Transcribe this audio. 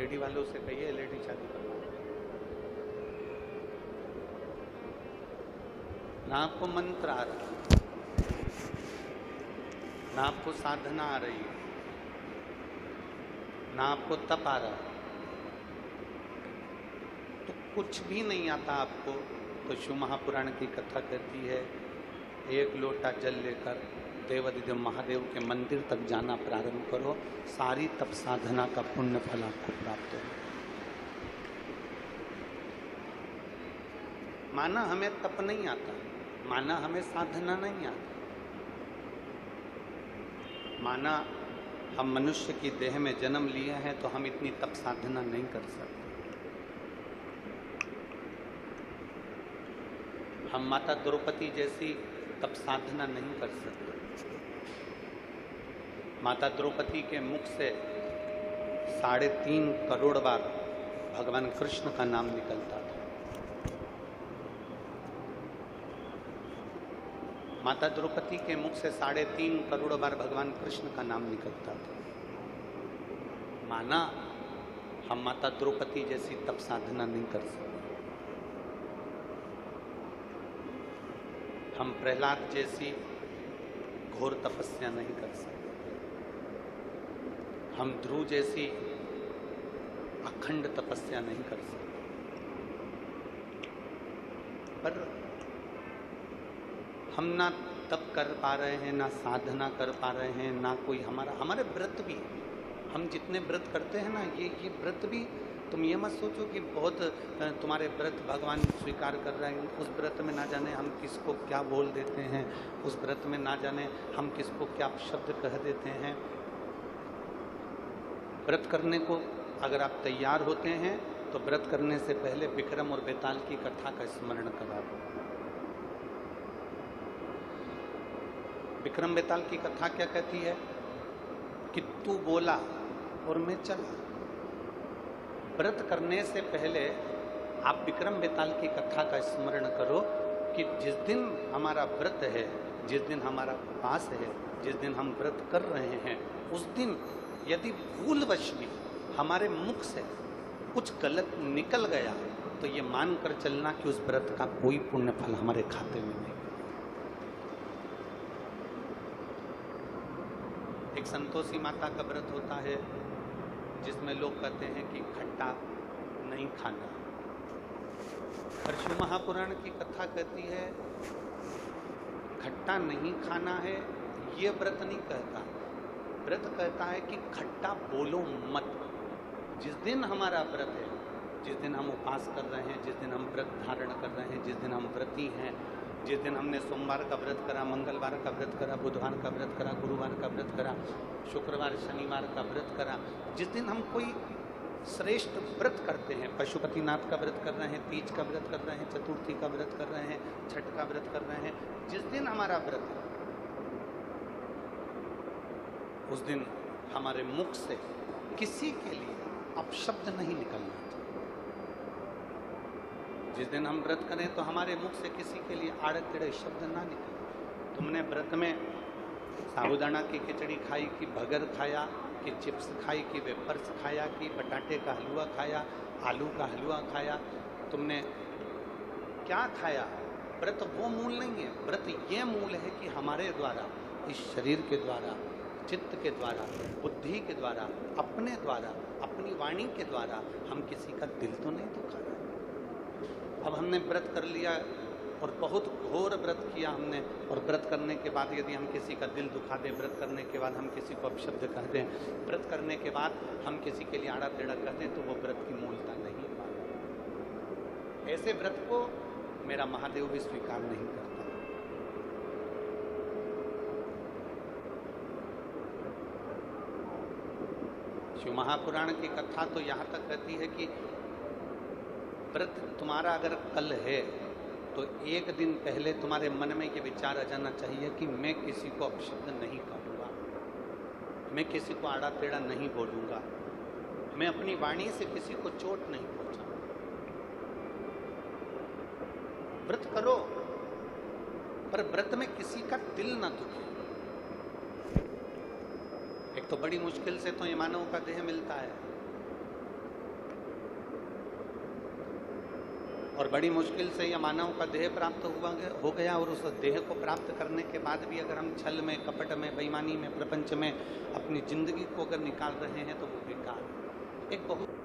LED वालों से कहिए एलईडी चालू करवा दें। ना आपको मंत्र आ रहा, ना आपको साधना आ रही है, ना आपको तप आ रहा, तो कुछ भी नहीं आता आपको, तो शिव महापुराण की कथा कहती है एक लोटा जल लेकर देवाधिदेव महादेव के मंदिर तक जाना प्रारंभ करो, सारी तप साधना का पुण्य फल आपको प्राप्त हो। माना हमें तप नहीं आता, माना हमें साधना नहीं आती, माना हम मनुष्य की देह में जन्म लिए हैं तो हम इतनी तप साधना नहीं कर सकते, हम माता द्रौपदी जैसी तप साधना नहीं कर सकते। माता द्रौपदी के मुख से 3.5 करोड़ बार भगवान कृष्ण का नाम निकलता था। माता द्रौपदी के मुख से 3.5 करोड़ बार भगवान कृष्ण का नाम निकलता था। माना हम माता द्रौपदी जैसी तप साधना नहीं कर सकते, हम प्रहलाद जैसी घोर तपस्या नहीं कर सकते, हम ध्रुव जैसी अखंड तपस्या नहीं कर सकते। पर हम ना तप कर पा रहे हैं, ना साधना कर पा रहे हैं, ना कोई हमारे व्रत भी, हम जितने व्रत करते हैं ना, ये व्रत भी, तुम ये मत सोचो कि बहुत तुम्हारे व्रत भगवान स्वीकार कर रहे हैं। उस व्रत में ना जाने हम किसको क्या बोल देते हैं, उस व्रत में ना जाने हम किसको क्या शब्द कह देते हैं। व्रत करने को अगर आप तैयार होते हैं तो व्रत करने से पहले विक्रम और बेताल की कथा का स्मरण करा दो। विक्रम बेताल की कथा क्या कहती है कि तू बोला और मैं चला। व्रत करने से पहले आप विक्रम बेताल की कथा का स्मरण करो कि जिस दिन हमारा व्रत है, जिस दिन हमारा उपवास है, जिस दिन हम व्रत कर रहे हैं, उस दिन यदि भूलवश भी हमारे मुख से कुछ गलत निकल गया तो ये मानकर चलना कि उस व्रत का कोई पुण्य फल हमारे खाते में नहीं। एक संतोषी माता का व्रत होता है जिसमें लोग कहते हैं कि खट्टा नहीं खाना, और शिव महापुराण की कथा कहती है खट्टा नहीं खाना है। ये व्रत नहीं कहता, व्रत कहता है कि खट्टा बोलो मत। जिस दिन हमारा व्रत है, जिस दिन हम उपवास कर रहे हैं, जिस दिन हम व्रत धारण कर रहे हैं, जिस दिन हम व्रती हैं, जिस दिन हमने सोमवार का व्रत करा, मंगलवार का व्रत करा, बुधवार का व्रत करा, गुरुवार का व्रत करा, शुक्रवार शनिवार का व्रत करा, जिस दिन हम कोई श्रेष्ठ व्रत करते हैं, पशुपतिनाथ का व्रत कर रहे हैं, तीज का व्रत कर रहे हैं, चतुर्थी का व्रत कर रहे हैं, छठ का व्रत कर रहे हैं, जिस दिन हमारा व्रत है उस दिन हमारे मुख से किसी के लिए अपशब्द नहीं निकलना चाहिए। जिस दिन हम व्रत करें तो हमारे मुख से किसी के लिए आड़े टेढ़े शब्द ना निकले। तुमने व्रत में साबूदाना की खिचड़ी खाई, कि बर्गर खाया, कि चिप्स खाई, कि वेफर्स खाया, कि बटाटे का हलवा खाया, आलू का हलवा खाया, तुमने क्या खाया? व्रत वो मूल नहीं है। व्रत ये मूल है कि हमारे द्वारा, इस शरीर के द्वारा, चित्त के द्वारा, बुद्धि के द्वारा, अपने द्वारा, अपनी वाणी के द्वारा हम किसी का दिल तो नहीं दुखा रहे। अब हमने व्रत कर लिया और बहुत घोर व्रत किया हमने, और व्रत करने के बाद यदि हम किसी का दिल दुखा दें, व्रत करने के बाद हम किसी को अपशब्द कह दें, व्रत करने के बाद हम किसी के लिए आड़ा टेढ़ा कह दें, तो वो व्रत की मूलता नहीं है। ऐसे व्रत को मेरा महादेव भी स्वीकार नहीं करता। शिव महापुराण की कथा तो यहाँ तक कहती है कि व्रत तुम्हारा अगर कल है तो एक दिन पहले तुम्हारे मन में ये विचार आ जाना चाहिए कि मैं किसी को अपशब्द नहीं कहूँगा, मैं किसी को आड़ा टेढ़ा नहीं बोलूँगा, मैं अपनी वाणी से किसी को चोट नहीं पहुँचाऊँगा। व्रत करो पर व्रत में किसी का दिल ना दुखे। एक तो बड़ी मुश्किल से तो ये मानव का देह मिलता है, और बड़ी मुश्किल से यह मानव का देह प्राप्त हो गया, और उस देह को प्राप्त करने के बाद भी अगर हम छल में, कपट में, बेईमानी में, प्रपंच में अपनी जिंदगी को अगर निकाल रहे हैं तो वो बेकार है। एक बहुत